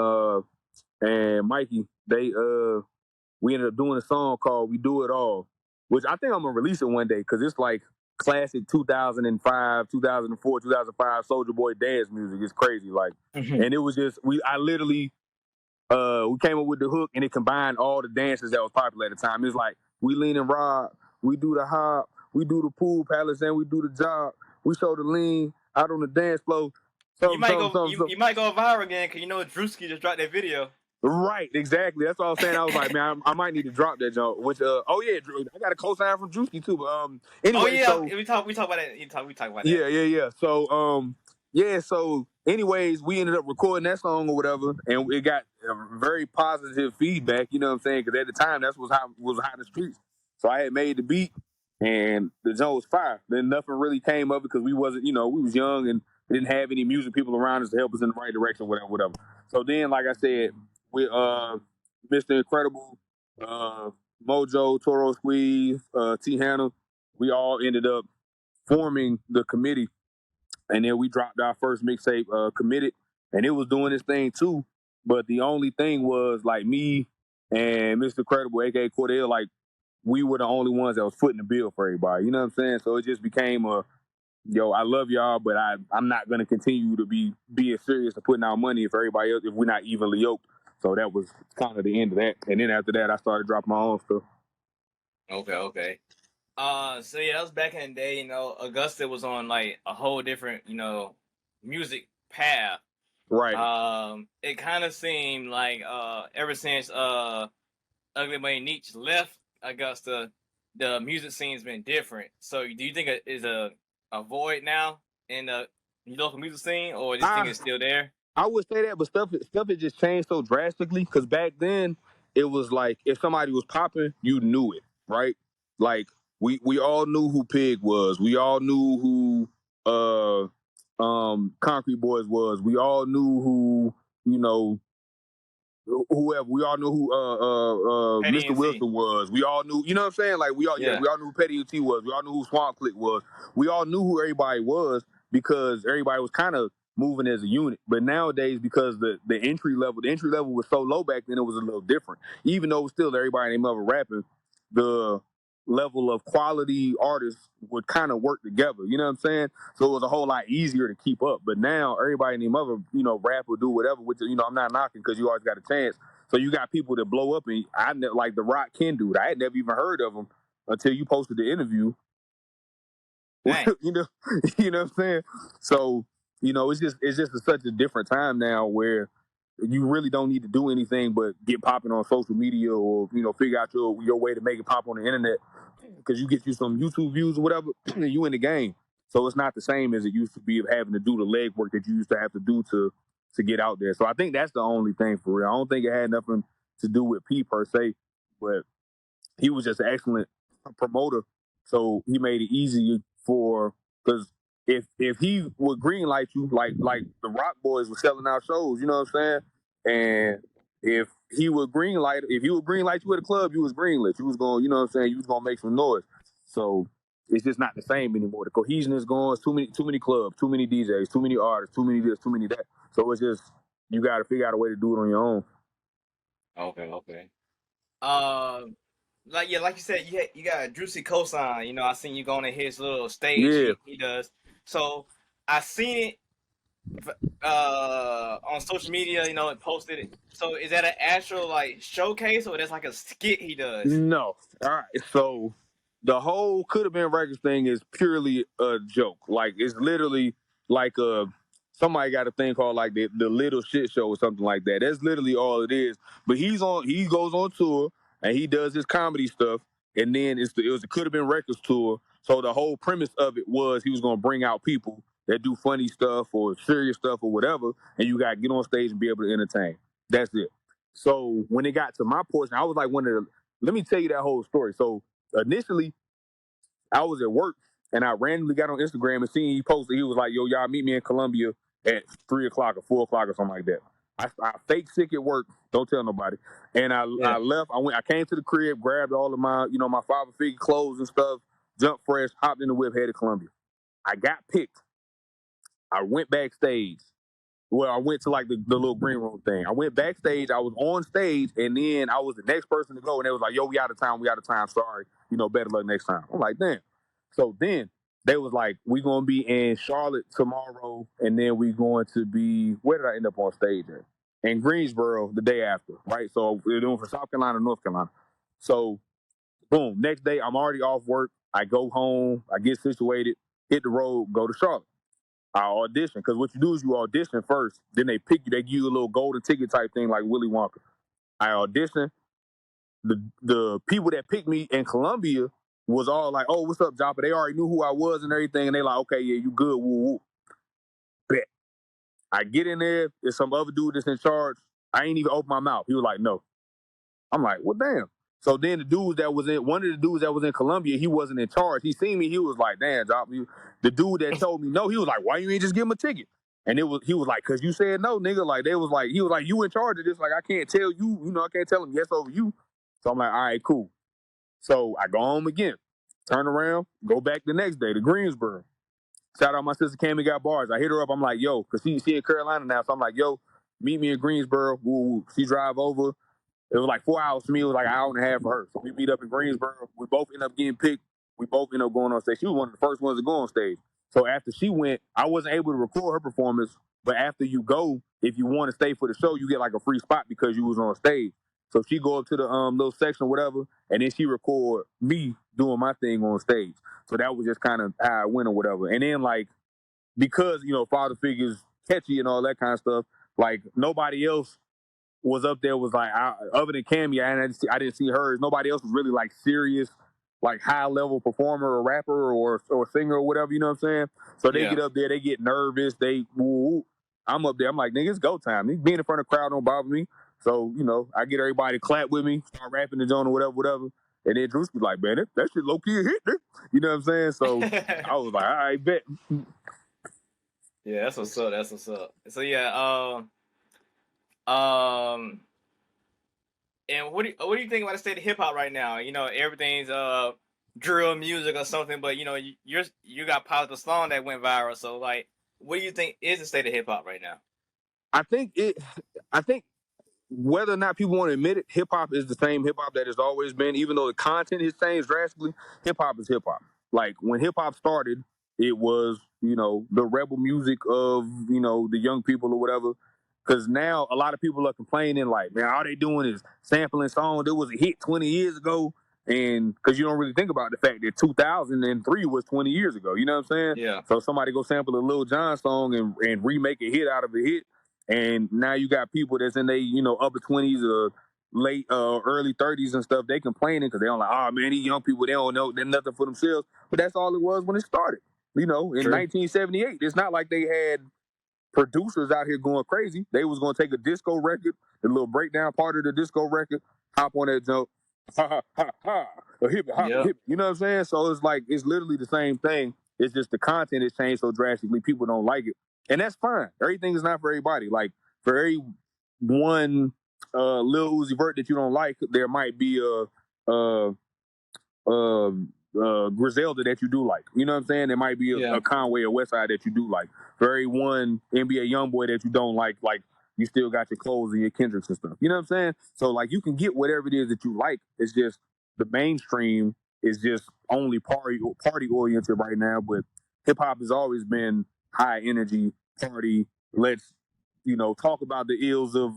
S3: Mikey, we ended up doing a song called "We Do It All," which I think I'm gonna release it one day, because it's like classic 2005, 2004, 2005 Soulja Boy dance music. It's crazy, and it was just I literally we came up with the hook, and it combined all the dances that was popular at the time. It's like, we lean and rock, we do the hop, we do the pool palace, and we do the job. We show the lean out on the dance floor.
S2: You might go viral again, because Dreski just dropped that video.
S3: Right, exactly. That's what I was saying. I was like, man, I might need to drop that joke. Which, I got a cosign from Dreski too. But anyway,
S2: we talk about that. We talk about that.
S3: Yeah. So, anyways, we ended up recording that song or whatever, and it got very positive feedback. You know what I'm saying? Because at the time, that's was hot in the streets. So I had made the beat, and the joke was fire. Then nothing really came of it, because we wasn't, we was young and we didn't have any music people around us to help us in the right direction, whatever. So then, like I said, with Mr. Incredible, Mojo, Toro Squeeze, T. Hannah, we all ended up forming the committee, and then we dropped our first mixtape, Committed, and it was doing this thing too. But the only thing was, like, me and Mr. Incredible, aka Cordell, like, we were the only ones that was footing the bill for everybody. You know what I'm saying? So it just became I love y'all, but I'm not gonna continue to be being serious and putting out money if everybody else, if we're not evenly yoked. So that was kind of the end of that. And then after that, I started dropping my own stuff.
S2: Okay. So yeah, that was back in the day. Augusta was on like a whole different, music path.
S3: Right.
S2: It kind of seemed like ever since Ugly Money Nietzsche left Augusta, the music scene's been different. So do you think it is a void now in the local music scene, or do you think it's still there?
S3: I would say that, but stuff had just changed so drastically, because back then it was like, if somebody was popping, you knew it, right? Like, we all knew who Pig was. We all knew who Concrete Boys was. We all knew who, whoever. We all knew who Mr. Wilson was. We all knew, you know what I'm saying? Like, we all knew who Petty UT was. We all knew who Swamp Click was. We all knew who everybody was, because everybody was kind of moving as a unit. But nowadays, because the entry level was so low back then, it was a little different. Even though still everybody and their mother rapping, the level of quality artists would kind of work together. You know what I'm saying? So it was a whole lot easier to keep up. But now everybody and their mother, rap or do whatever, which, I'm not knocking, because you always got a chance. So you got people that blow up, and like the Rock Ken dude. I had never even heard of him until you posted the interview. you know what I'm saying? So, it's just such a different time now, where you really don't need to do anything but get popping on social media, or figure out your way to make it pop on the internet, because you get you some YouTube views or whatever, and you in the game. So it's not the same as it used to be, of having to do the legwork that you used to have to do to get out there. So I think that's the only thing for real. I don't think it had nothing to do with P per se, but he was just an excellent promoter. So he made it easier because if he would greenlight you, like the Rock Boys were selling out shows, you know what I'm saying? And if he would greenlight you at a club, you was greenlit. You was going, you know what I'm saying? You was gonna make some noise. So it's just not the same anymore. The cohesion is gone. Too many clubs, too many DJs, too many artists, too many this, too many that. So it's just, you got to figure out a way to do it on your own.
S2: Okay. Like you said, you got a Dreski cosign. I seen you going to his little stage. He does. So I seen it on social media. And posted it. So is that an actual like showcase, or that's like a skit he does?
S3: No. All right. So the whole Could Have Been Records thing is purely a joke. Like, it's literally like somebody got a thing called like the Little Shit Show or something like that. That's literally all it is. But he goes on tour, and he does his comedy stuff, and then it was the Could Have Been Records tour. So the whole premise of it was he was gonna bring out people that do funny stuff or serious stuff or whatever, and you gotta get on stage and be able to entertain. That's it. So when it got to my portion, I was like one of the. Let me tell you that whole story. So initially, I was at work and I randomly got on Instagram and seen he posted. He was like, "Yo, y'all meet me in Columbia at 3 o'clock or 4 o'clock or something like that." I fake sick at work. Don't tell nobody. And I left. I came to the crib, grabbed all of my my father figure clothes and stuff, jumped fresh, hopped in the whip, headed to Columbia. I got picked. I went backstage. Well, I went to like the little green room thing. I went backstage. I was on stage, and then I was the next person to go. And they was like, "Yo, we out of time. We out of time. Sorry. Better luck next time." I'm like, "Damn." So then they was like, "We gonna be in Charlotte tomorrow, and then we going to be where did I end up on stage at? In Greensboro the day after, right? So we're doing for South Carolina, North Carolina. So boom, next day I'm already off work. I go home. I get situated, hit the road, go to Charlotte. I audition, because what you do is you audition first, then they pick you, they give you a little golden ticket type thing like Willy Wonka. I audition. The people that picked me in Columbia was all like, "Oh, what's up, Joppa?" They already knew who I was and everything, and they like, "Okay, yeah, you good, woo woo." Bet. I get in there, there's some other dude that's in charge. I ain't even open my mouth. He was like, "No." I'm like, "Well, damn." So then one of the dudes that was in Columbia, he wasn't in charge. He seen me, he was like, "Damn, Joppa." The dude that told me no, he was like, "Why you ain't just give him a ticket?" And he was like, "Cause you said no, nigga." Like he was like, "You in charge of this? Like I can't tell you, I can't tell him yes over you." So I'm like, "All right, cool." So I go home again, turn around, go back the next day to Greensboro. Shout out my sister Cammy got bars. I hit her up. I'm like, "Yo," cause she in Carolina now. So I'm like, "Yo, meet me in Greensboro." Woo, woo. She drive over. It was like 4 hours for me. It was like an hour and a half for her. So we meet up in Greensboro. We both end up getting picked. We both end up going on stage. She was one of the first ones to go on stage. So after she went, I wasn't able to record her performance. But after you go, if you want to stay for the show, you get like a free spot because you was on stage. So she go up to the little section, whatever, and then she record me doing my thing on stage. So that was just kind of how I went or whatever. And then like, because father figures catchy and all that kind of stuff, like nobody else was up there was like other than Cammy, I didn't see hers. Nobody else was really like serious, like high level performer or rapper or singer or whatever. You know what I'm saying? So they get up there, they get nervous. I'm up there. I'm like, "Nigga, it's go time." Being in front of the crowd don't bother me. So I get everybody to clap with me, start rapping the joint or whatever. And then Dreski was like, "Man, that shit low key a hit." You know what I'm saying? So I was like, "All right, bet."
S2: Yeah, that's what's up. That's what's up. So yeah, and what do you think about the state of hip hop right now? Everything's drill music or something, but you got Positive Song that went viral. So like, what do you think is the state of hip hop right now?
S3: I think whether or not people want to admit it, hip hop is the same hip hop that has always been. Even though the content has changed drastically, hip hop is hip hop. Like when hip hop started, it was the rebel music of the young people or whatever. Because now a lot of people are complaining like, "Man, all they doing is sampling songs that was a hit 20 years ago." And because you don't really think about the fact that 2003 was 20 years ago. You know what I'm saying?
S2: Yeah.
S3: So somebody go sample a Lil Jon song and remake a hit out of a hit. And now you got people that's in their upper 20s or late early 30s and stuff. They complaining because they don't like, "Oh man, these young people, they don't know, they're nothing for themselves." But that's all it was when it started. In
S2: True.
S3: 1978, it's not like they had producers out here going crazy. They was gonna take a disco record, the little breakdown part of the disco record, hop on that jump, ha ha ha ha, a hip hop, hip. You know what I'm saying? So it's like it's literally the same thing. It's just the content has changed so drastically, people don't like it, and that's fine. Everything is not for everybody. Like for every one Lil Uzi Vert that you don't like, there might be Griselda that you do like. You know what I'm saying? There might be a Conway or Westside that you do like. For every one NBA Youngboy that you don't like you still got your Coles and your Kendricks and stuff. You know what I'm saying? So like you can get whatever it is that you like. It's just the mainstream is just only party oriented right now. But hip hop has always been high energy, party. Let's talk about the ills of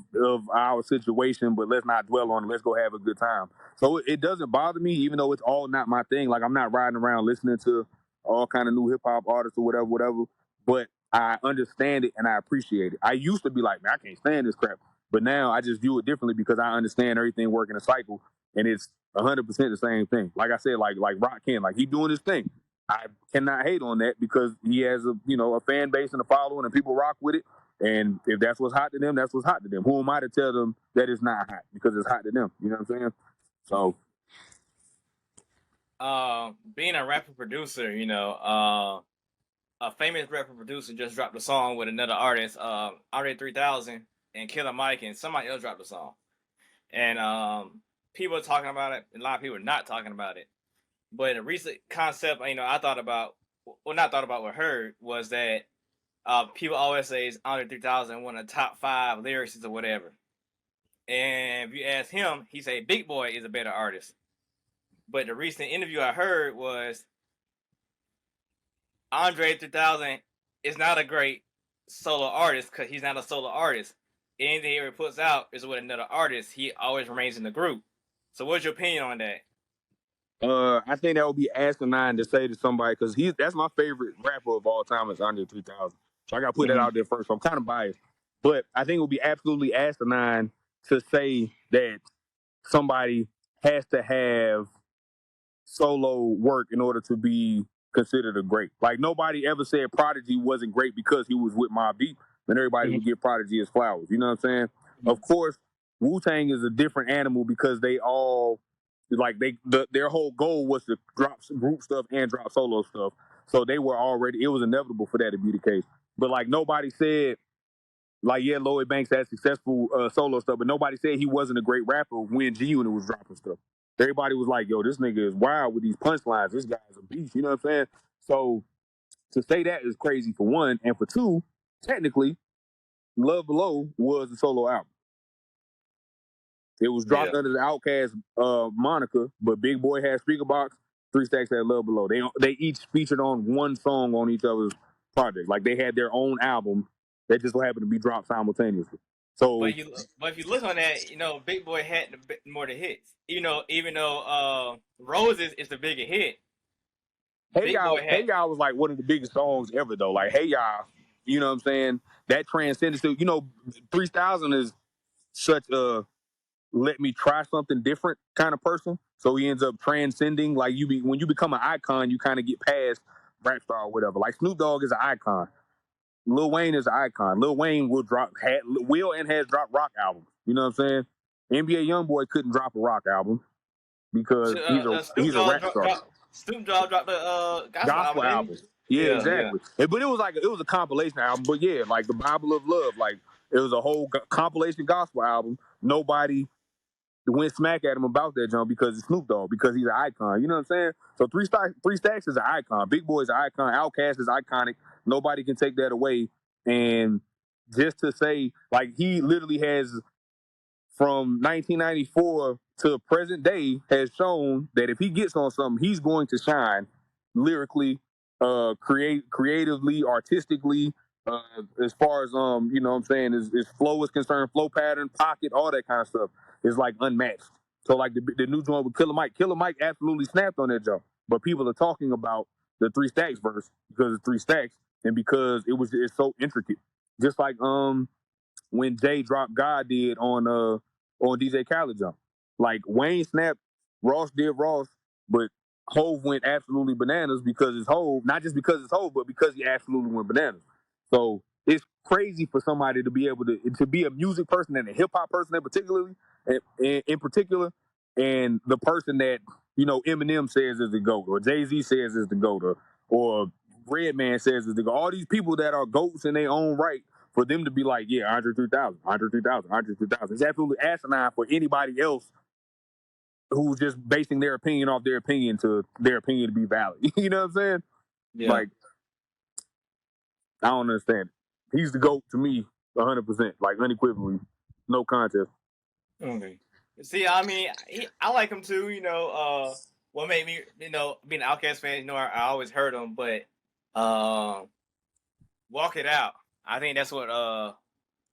S3: our situation, but let's not dwell on it. Let's go have a good time. So it doesn't bother me, even though it's all not my thing. Like I'm not riding around listening to all kind of new hip hop artists or whatever. But I understand it and I appreciate it. I used to be like, "Man, I can't stand this crap," but now I just view it differently because I understand everything working a cycle, and it's 100% the same thing. Like I said, like Rock Ken, like he doing his thing. I cannot hate on that because he has a fan base and a following and people rock with it. And if that's what's hot to them, that's what's hot to them. Who am I to tell them that it's not hot because it's hot to them? You know what I'm saying? So,
S2: being a rapper producer, a famous rapper producer just dropped a song with another artist, Andre 3000 and Killer Mike, and somebody else dropped a song. And people are talking about it, and a lot of people are not talking about it. But a recent concept, I thought about, well, not thought about, but heard was that people always say Andre 3000 one of the top 5 lyricists or whatever. And if you ask him, he say Big Boy is a better artist. But the recent interview I heard was Andre 3000 is not a great solo artist because he's not a solo artist. Anything he ever puts out is with another artist. He always remains in the group. So what's your opinion on that?
S3: I think that would be asinine to say to somebody because that's my favorite rapper of all time is Andre 3000. So I got to put that out there first. So I'm kind of biased, but I think it would be absolutely asinine to say that somebody has to have solo work in order to be considered a great. Like nobody ever said Prodigy wasn't great because he was with Mobb Deep, and everybody would give Prodigy his flowers. You know what I'm saying? Of course, Wu-Tang is a different animal because they all their whole goal was to drop group stuff and drop solo stuff. So they were already, it was inevitable for that to be the case. But like nobody said, like, yeah, Lloyd Banks had successful solo stuff, but nobody said he wasn't a great rapper when G-Unit was dropping stuff. Everybody was like, yo, this nigga is wild with these punchlines. This guy's a beast. You know what I'm saying? So to say that is crazy for one. And for two, technically, Love Below was a solo album. It was dropped under the Outkast moniker, but Big Boy had Speaker Box, 3 Stacks had Love Below. They each featured on one song on each other's project. Like they had their own album that just so happened to be dropped simultaneously. So,
S2: but if you look on that, Big Boy had more of the hits. Even though Roses is the bigger hit.
S3: Hey Y'all was like one of the biggest songs ever though. Like Hey Y'all, you know what I'm saying? That transcended to 3000 is such a let me try something different kind of person. So he ends up transcending. Like when you become an icon, you kind of get past rap star or whatever. Like Snoop Dogg is an icon. Lil Wayne is an icon. Lil Wayne will has dropped rock albums. You know what I'm saying? NBA YoungBoy couldn't drop a rock album because he's a rap star.
S2: Snoop Dogg dropped the gospel album.
S3: Yeah, exactly. Yeah. But it was a compilation album. But yeah, like the Bible of Love, like it was a whole compilation gospel album. Nobody went smack at him about that jump because it's Snoop Dogg, because he's an icon. You know what I'm saying? So 3 Stacks is an icon. Big Boy is an icon. Outkast is iconic. Nobody can take that away. And just to say, like, he literally has, from 1994 to present day, has shown that if he gets on something, he's going to shine lyrically, creatively, artistically, as far as you know what I'm saying, his flow is concerned, flow pattern, pocket, all that kind of stuff is like unmatched. So like the new joint with Killer Mike absolutely snapped on that joint. But people are talking about the 3 Stacks verse because it's 3 Stacks and because it's so intricate. Just like when Jay dropped God did on DJ Khaled jump. Like Wayne snapped, Ross did Ross, but Hove went absolutely bananas because it's Hove, not just because it's Hove, but because he absolutely went bananas. So it's crazy for somebody to be able to be a music person and a hip hop person in particular, and the person that Eminem says is the GOAT, or Jay-Z says is the GOAT, or Redman says is the GOAT. All these people that are GOATs in their own right, for them to be like, yeah, Andre 3000, Andre 3000, Andre 3000. It's absolutely asinine for anybody else who's just basing their opinion off their opinion to be valid. You know what I'm saying? Yeah. Like, I don't understand. He's the GOAT to me, 100%, like unequivocally, no contest.
S2: Okay. See, I mean, I like him too. What made me, being an Outkast fan, I always heard him, but Walk It Out. I think that's what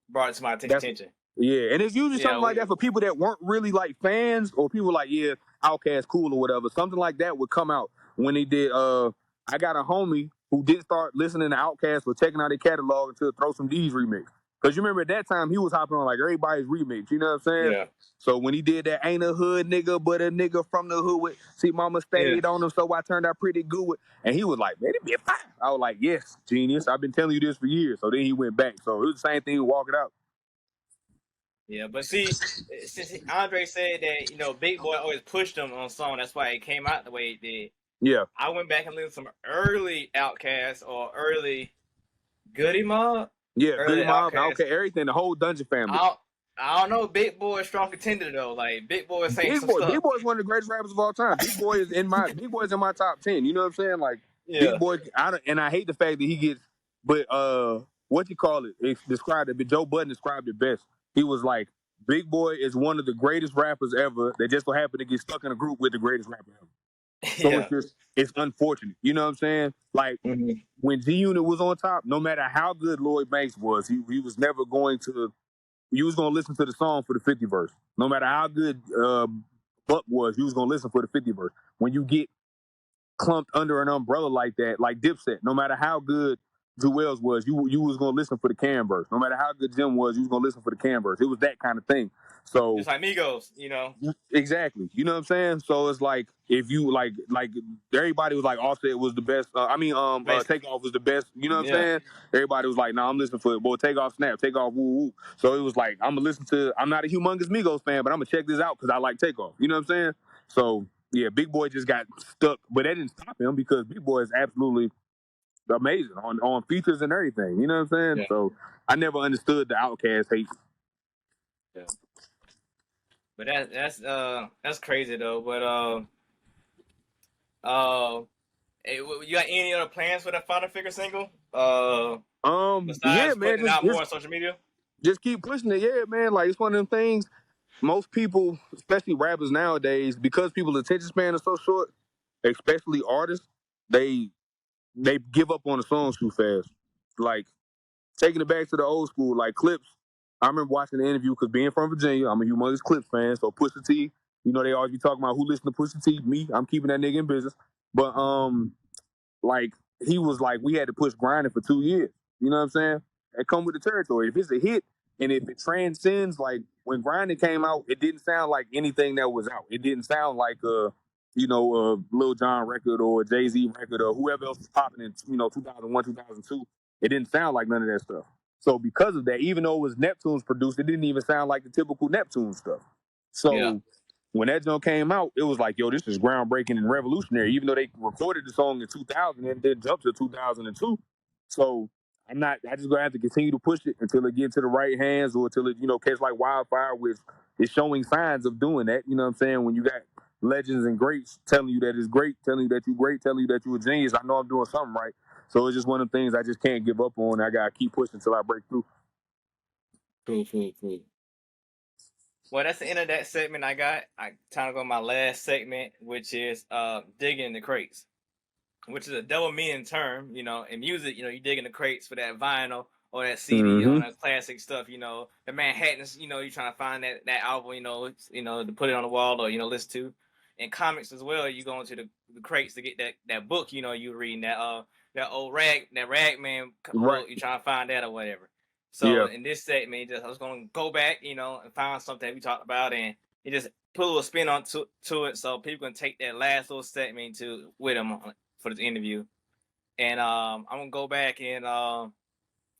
S2: brought it to my attention.
S3: Yeah, and it's usually something like that for people that weren't really like fans, or people like, yeah, Outkast cool or whatever. Something like that would come out when he did. I got a homie who did start listening to Outkast or checking out their catalog until Throw Some D's remix. Because you remember at that time, he was hopping on like everybody's remix. You know what I'm saying?
S2: Yeah.
S3: So when he did that, ain't a hood nigga, but a nigga from the hood with, see, mama stayed on him, so I turned out pretty good with, and he was like, man, it be a fire. I was like, yes, genius. I've been telling you this for years. So then he went back. So it was the same thing with Walk It Out.
S2: Yeah, but see, since Andre said that, Big Boy always pushed him on song, that's why it came out the way it did.
S3: Yeah.
S2: I went back and listened to some early Outkast or early Goody Mob.
S3: Yeah,
S2: early
S3: Goody Mob,
S2: Outkast.
S3: okay, everything, the whole Dungeon family.
S2: I don't know. Big Boy is strong contender though. Like Big Boy is saying some stuff.
S3: Big Boy is one of the greatest rappers of all time. Big Boy is in my top 10. You know what I'm saying? Like Big Boy, I hate the fact that he gets, but what you call it? It's described it. But Joe Budden described it best. He was like, Big Boy is one of the greatest rappers ever. That just so happened to get stuck in a group with the greatest rapper ever. So it's unfortunate. You know what I'm saying? Like when G Unit was on top, no matter how good Lloyd Banks was, he was never going to. You was gonna listen to the song for the 50 verse. No matter how good Buck was, you was gonna listen for the 50 verse. When you get clumped under an umbrella like that, like Dipset, no matter how good Jewels was, you was gonna listen for the Cam verse. No matter how good Jim was, you was gonna listen for the Cam verse. It was that kind of thing. So
S2: just like Migos,
S3: Exactly. You know what I'm saying? So it's like if you like everybody was like Offset was the best. Takeoff was the best. You know what I'm saying? Everybody was like, nah, I'm listening for it. Boy, Takeoff snap, Takeoff woo woo. So it was like I'm gonna listen to. I'm not a humongous Migos fan, but I'm gonna check this out because I like Takeoff. You know what I'm saying? So yeah, Big Boy just got stuck, but that didn't stop him because Big Boy is absolutely amazing on features and everything. You know what I'm saying?
S2: Yeah.
S3: So I never understood the Outkast hate.
S2: Yeah. But that's crazy though. But you got any other plans for that Father Figure single? Besides putting it out more on social media?
S3: Just keep pushing it, yeah, man. Like it's one of them things. Most people, especially rappers nowadays, because people's attention span is so short, especially artists, they give up on the songs too fast. Like taking it back to the old school, like Clips. I remember watching the interview because being from Virginia, I'm a humongous Clips fan. So Pusha T, they always be talking about who listen to Pusha T. Me, I'm keeping that nigga in business. But like he was like, we had to push grinding for 2 years. You know what I'm saying? It come with the territory. If it's a hit and if it transcends, like when grinding came out, it didn't sound like anything that was out. It didn't sound like a Lil Jon record or a Jay-Z record or whoever else was popping in 2001, 2002. It didn't sound like none of that stuff. So because of that, even though it was Neptune's produced, it didn't even sound like the typical Neptune stuff. So when that joint came out, it was like, yo, this is groundbreaking and revolutionary. Even though they recorded the song in 2000 and then jumped to 2002. So I just gonna have to continue to push it until it gets to the right hands or until it, catch like wildfire, which is showing signs of doing that. You know what I'm saying? When you got legends and greats telling you that it's great, telling you that you're great, telling you that you're a genius, I know I'm doing something right. So it's just one of the things I just can't give up on. I gotta keep pushing until I break through.
S2: Cool. Well, that's the end of that segment. I time to go to my last segment, which is digging in the crates, which is a double meaning term. In music, you dig in the crates for that vinyl or that CD, that classic stuff. The Manhattans. You're trying to find that album. To put it on the wall or listen to. In comics as well, you go into the crates to get that book. You reading that old rag man book. You trying to find that or whatever. So in this segment, I was going to go back, and find something that we talked about, and just put a little spin on to it, so people can take that last little segment with them for this interview. And I'm gonna go back and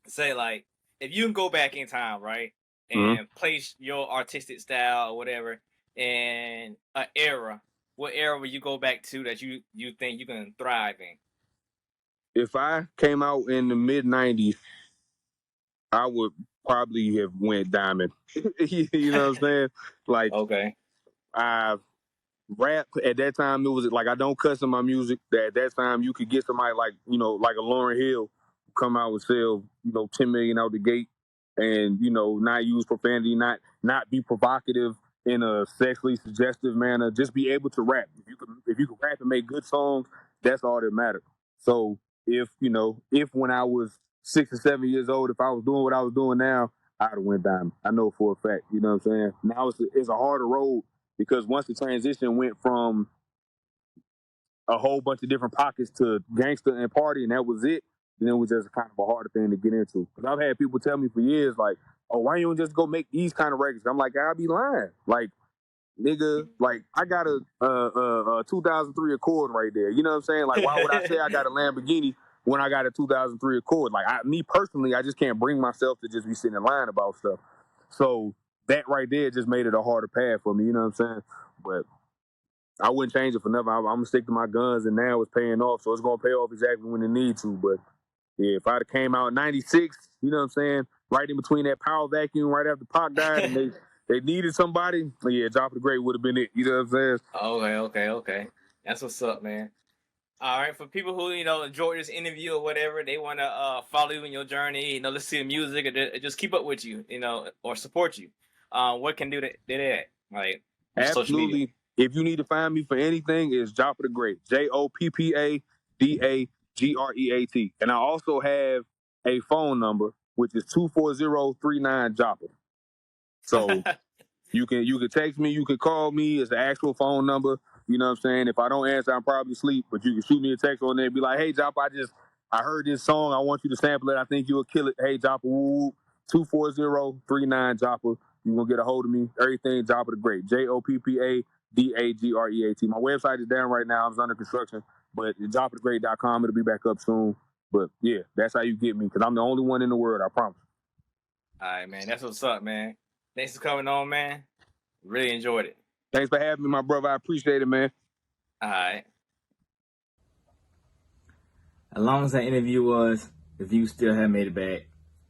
S2: say, like, if you can go back in time, right, and place your artistic style or whatever in an era, what era would you go back to that you think you can thrive in?
S3: If I came out in the mid '90s, I would probably have went diamond. You know what I'm saying? Like,
S2: okay,
S3: I rap at that time. It was like I don't cuss in my music. At that time, you could get somebody like like a Lauryn Hill, come out and sell 10 million out the gate, and not use profanity, not be provocative in a sexually suggestive manner. Just be able to rap. If you can rap and make good songs, that's all that matters. So if when I was 6 or 7 years old, if I was doing what I was doing now, I'd have went diamond. I know for a fact. You know what I'm saying? Now it's a harder road because once the transition went from a whole bunch of different pockets to gangster and party, and that was it. then it was just kind of a harder thing to get into. Because I've had people tell me for years, like, oh, why you don't just go make these kind of records? I'm like, I'll be lying. Like, nigga, like, I got a 2003 Accord right there. You know what I'm saying? Like, why would I say I got a Lamborghini when I got a 2003 Accord? Like, me personally, I just can't bring myself to just be sitting in line about stuff. So that right there just made it a harder path for me. You know what I'm saying? But I wouldn't change it for nothing. I'm gonna stick to my guns, and now it's paying off. So it's gonna pay off exactly when it needs to. But yeah, if I'd have came out in '96, you know what I'm saying, right in between that power vacuum, right after Pac died, and they needed somebody, yeah, Joppa Da Great would have been it. You know what I'm saying?
S2: Okay. That's what's up, man. All right, for people who enjoy this interview or whatever, they want to follow you in your journey, listen to the music, or just keep up with you, or support you. What can do that? Like social media.
S3: Absolutely. If you need to find me for anything, it's Joppa Da Great. JoppaDaGreat. And I also have a phone number, which is 24039-JOPPA. So you can text me, you can call me. It's the actual phone number. You know what I'm saying? If I don't answer, I'm probably asleep. But you can shoot me a text on there and be like, hey, Joppa, I heard this song. I want you to sample it. I think you'll kill it. Hey, Joppa, 24039-JOPPA. You're going to get a hold of me. Everything Joppa Da Great. JoppaDaGreat. My website is down right now. It's under construction. But JoppaDaGreat.com, it'll be back up soon. But yeah, that's how you get me, because I'm the only one in the world, I promise.
S2: All right, man. That's what's up, man. Thanks for coming on, man. Really enjoyed it.
S3: Thanks for having me, my brother. I appreciate it, man.
S2: All right.
S1: As long as that interview was, the views still haven't made it back,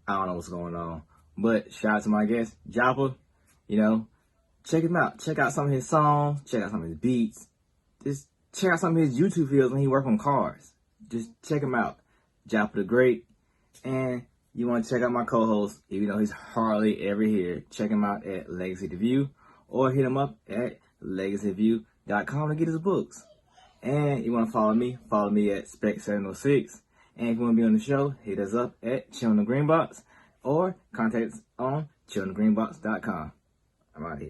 S1: I don't know what's going on. But shout out to my guest, Joppa. Check him out. Check out some of his songs. Check out some of his beats. Just check out some of his YouTube videos when he work on cars. Just check him out. Joppa Da Great. And you want to check out my co-host, even though he's hardly ever here. Check him out at Legacy to View, or hit him up at legacyview.com to get his books. And you want to follow me at Specks 706. And if you want to be on the show, hit us up at Chillin' the Greenbox, or contact us on chillinggreenbox.com. I'm out of here.